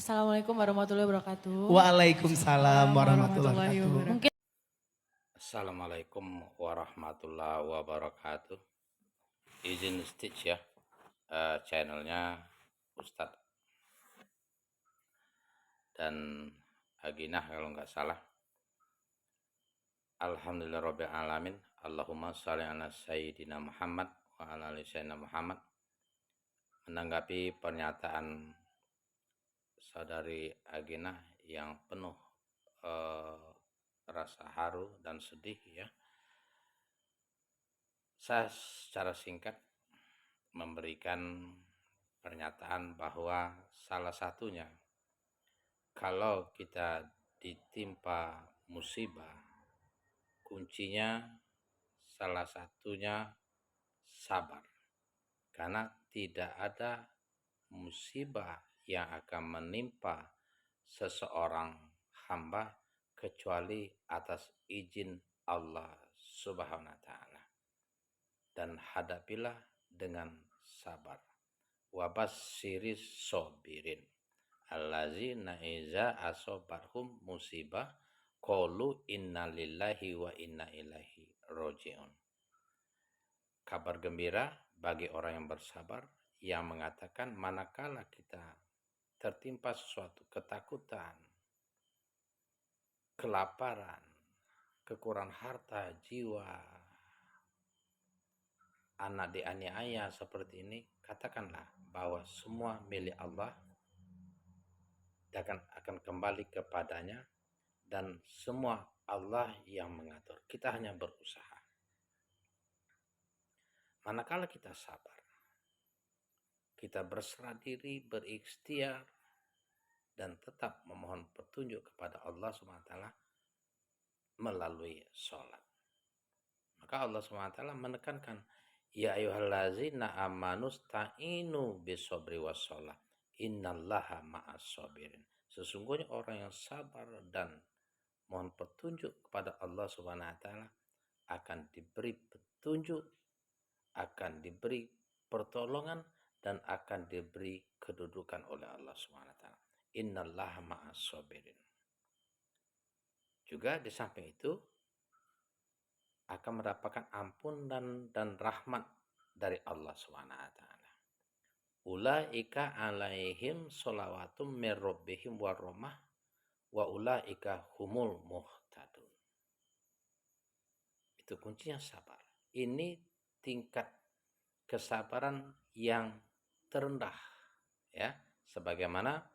Assalamualaikum warahmatullahi wabarakatuh. Waalaikumsalam warahmatullahi Warahmatullahi wabarakatuh. wabarakatuh. Mungkin Assalamualaikum warahmatullahi wabarakatuh. Izin stitch ya, channelnya Ustadz dan Aginah kalau nggak salah. Alhamdulillahirabbil alamin. Allahumma shalli ala sayyidina Muhammad wa ala ali sayyidina Muhammad. Menanggapi pernyataan saudari Aginah yang penuh rasa haru dan sedih ya. Saya secara singkat memberikan pernyataan bahwa salah satunya kalau kita ditimpa musibah, kuncinya salah satunya sabar. Karena tidak ada musibah yang akan menimpa seseorang hamba kecuali atas izin Allah Subhanahu wa taala. Dan hadapilah dengan sabar. Wabassiris sobirin allazina iza asobarhum musibah qalu inna lillahi wa inna ilaihi roji'un. Kabar gembira bagi orang yang bersabar yang mengatakan manakala kita tertimpa sesuatu ketakutan, kelaparan, kekurangan harta, jiwa, anak dianiaya seperti ini, katakanlah bahwa semua milik Allah akan kembali kepadanya dan semua Allah yang mengatur. Kita hanya berusaha. Manakala kita sabar, kita berserah diri, berikhtiar dan tetap memohon petunjuk kepada Allah SWT melalui sholat. Maka Allah SWT menekankan, ya ayyuhallazina amanu sta'inu bisobri wassalah innallaha ma'as sabirin. Sesungguhnya orang yang sabar dan mohon petunjuk kepada Allah Subhanahu wa taala akan diberi petunjuk, akan diberi pertolongan dan akan diberi kedudukan oleh Allah Subhanahu wa taala. Innallaha ma'as sabirin. Juga di samping itu akan mendapatkan ampun dan rahmat dari Allah Subhanahu wa taala. Ulaika alaihim sholawatum mir rabbihim warahmah wa ulaika humul muhtadun. Itu kuncinya sabar. Ini tingkat kesabaran yang terendah ya, sebagaimana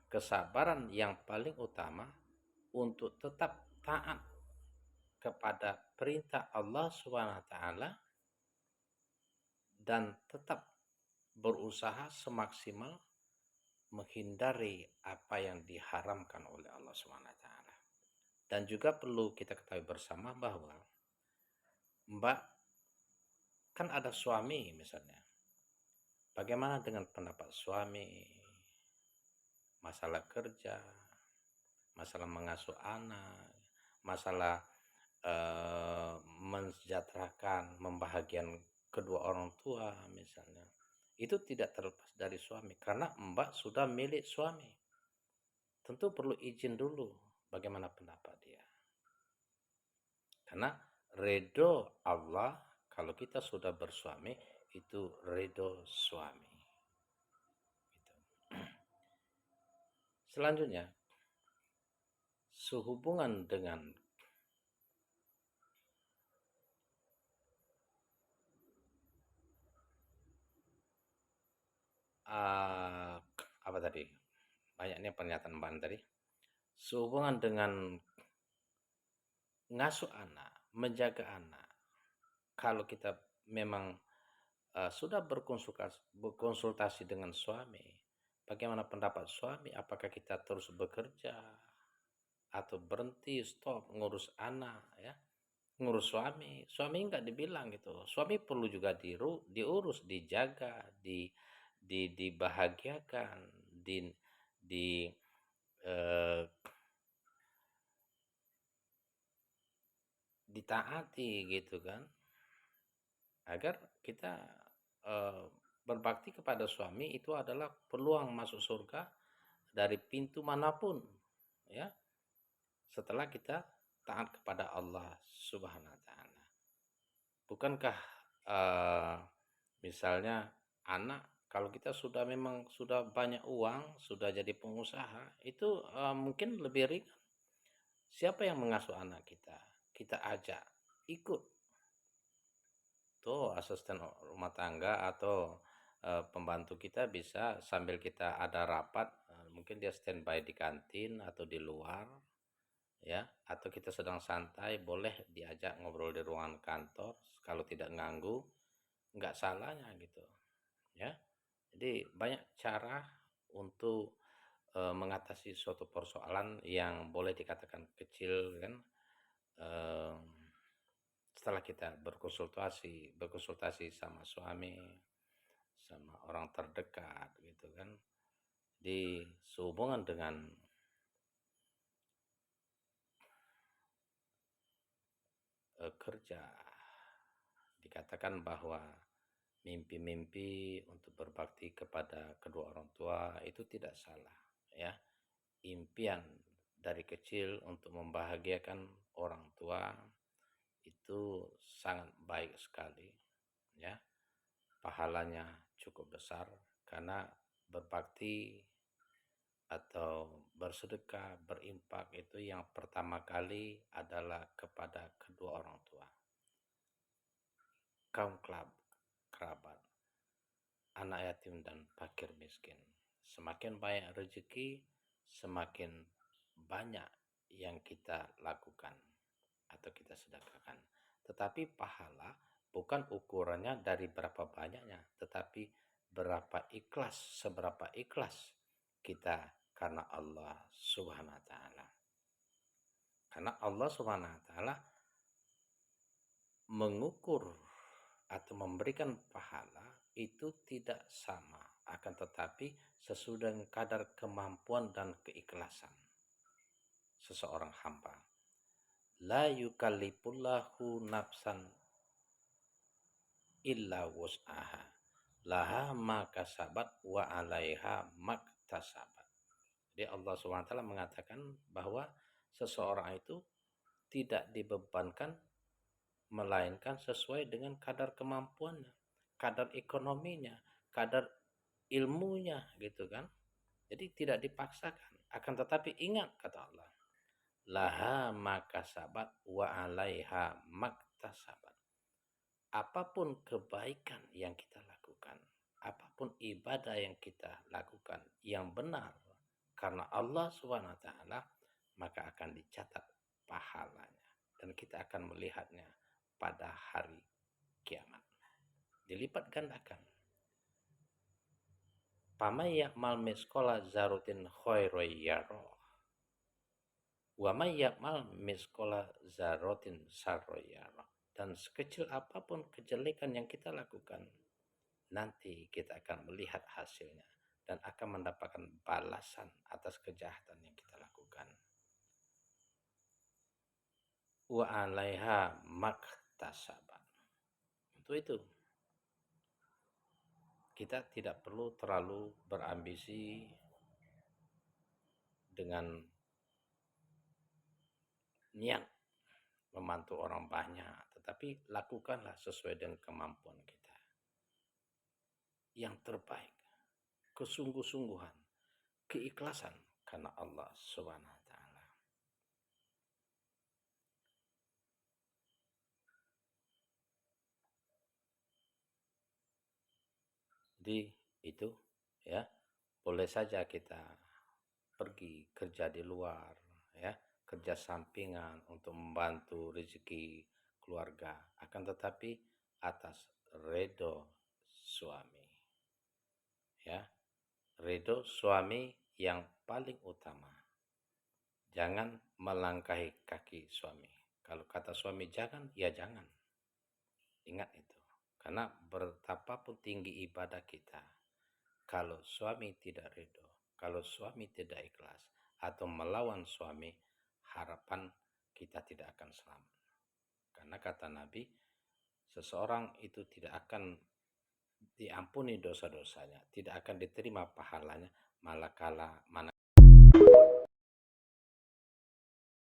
kesabaran yang paling utama untuk tetap taat kepada perintah Allah Subhanahu wa taala dan tetap berusaha semaksimal menghindari apa yang diharamkan oleh Allah Subhanahu wa taala. Dan juga perlu kita ketahui bersama bahwa Mbak kan ada suami misalnya. Bagaimana dengan pendapat suami? Masalah kerja, masalah mengasuh anak, masalah mensejahterakan, membahagiakan kedua orang tua misalnya. Itu tidak terlepas dari suami karena Mbak sudah milik suami. Tentu perlu izin dulu bagaimana pendapat dia. Karena ridho Allah kalau kita sudah bersuami itu ridho suami. Gitu. Selanjutnya sehubungan dengan apa tadi? Banyaknya pernyataan Mbak tadi. Sehubungan dengan ngasuh anak, menjaga anak. Kalau kita memang sudah berkonsultasi dengan suami, bagaimana pendapat suami? Apakah kita terus bekerja atau berhenti, stop ngurus anak ya? Ngurus suami enggak dibilang gitu. Suami perlu juga diurus, dijaga, dibahagiakan, ditaati gitu kan, agar kita berbakti kepada suami itu adalah peluang masuk surga dari pintu manapun, ya, setelah kita taat kepada Allah Subhanahu wa taala. Bukankah misalnya anak, kalau kita sudah memang sudah banyak uang, sudah jadi pengusaha, itu mungkin lebih ringan. Siapa yang mengasuh anak kita? Kita ajak ikut. Tuh asisten rumah tangga atau pembantu kita bisa sambil kita ada rapat, mungkin dia standby di kantin atau di luar, ya, atau kita sedang santai, boleh diajak ngobrol di ruangan kantor kalau tidak ganggu, nggak salahnya gitu, ya. Jadi banyak cara untuk mengatasi suatu persoalan yang boleh dikatakan kecil kan, em, setelah kita berkonsultasi sama suami, sama orang terdekat gitu kan, di sehubungan dengan kerja, dikatakan bahwa mimpi-mimpi untuk berbakti kepada kedua orang tua itu tidak salah, ya. Impian dari kecil untuk membahagiakan orang tua itu sangat baik sekali, ya. Pahalanya cukup besar karena berbakti atau bersedekah, berinfak itu yang pertama kali adalah kepada kedua orang tua, kaum kerabat, anak yatim dan fakir miskin. Semakin banyak rezeki, semakin banyak yang kita lakukan atau kita sedekahkan. Tetapi pahala bukan ukurannya dari berapa banyaknya, tetapi seberapa ikhlas kita karena Allah Subhanahu wa taala. Karena Allah Subhanahu wa taala mengukur atau memberikan pahala itu tidak sama, akan tetapi sesudah kadar kemampuan dan keikhlasan seseorang hamba. La yukallifullahu nafsan illa wus'aha. Laha ma kasabat wa 'alaiha maktasabat. Jadi Allah SWT mengatakan bahwa seseorang itu tidak dibebankan melainkan sesuai dengan kadar kemampuannya, kadar ekonominya, kadar ilmunya gitu kan. Jadi tidak dipaksakan. Akan tetapi ingat kata Allah, laha makasabat wa 'alaiha maktasabat. Apapun kebaikan yang kita lakukan, apapun ibadah yang kita lakukan yang benar karena Allah Subhanahu wa taala, maka akan dicatat pahalanya dan kita akan melihatnya pada hari kiamat. Dilipat gandakan. Pamay ya'mal misqala dzarratin khairan yarah. Wa may ya'mal misqala dzarratin syarran yarah. Dan sekecil apapun kejelekan yang kita lakukan, nanti kita akan melihat hasilnya dan akan mendapatkan balasan atas kejahatan yang kita lakukan. Wa 'alaiha maktasabat. Untuk itu kita tidak perlu terlalu berambisi dengan niat membantu orang banyak, tetapi lakukanlah sesuai dengan kemampuan kita. Yang terbaik, kesungguh-sungguhan, keikhlasan karena Allah Subhanahu wa taala. Jadi itu, ya, boleh saja kita pergi kerja di luar, ya, kerja sampingan untuk membantu rezeki keluarga, akan tetapi atas ridho suami, ya, ridho suami yang paling utama. Jangan melangkahi kaki suami. Kalau kata suami jangan, ya jangan. Ingat itu. Karena betapapun tinggi ibadah kita, kalau suami tidak ridho, kalau suami tidak ikhlas, atau melawan suami, harapan kita tidak akan selamat. Karena kata Nabi, seseorang itu tidak akan diampuni dosa-dosanya, tidak akan diterima pahalanya, manakala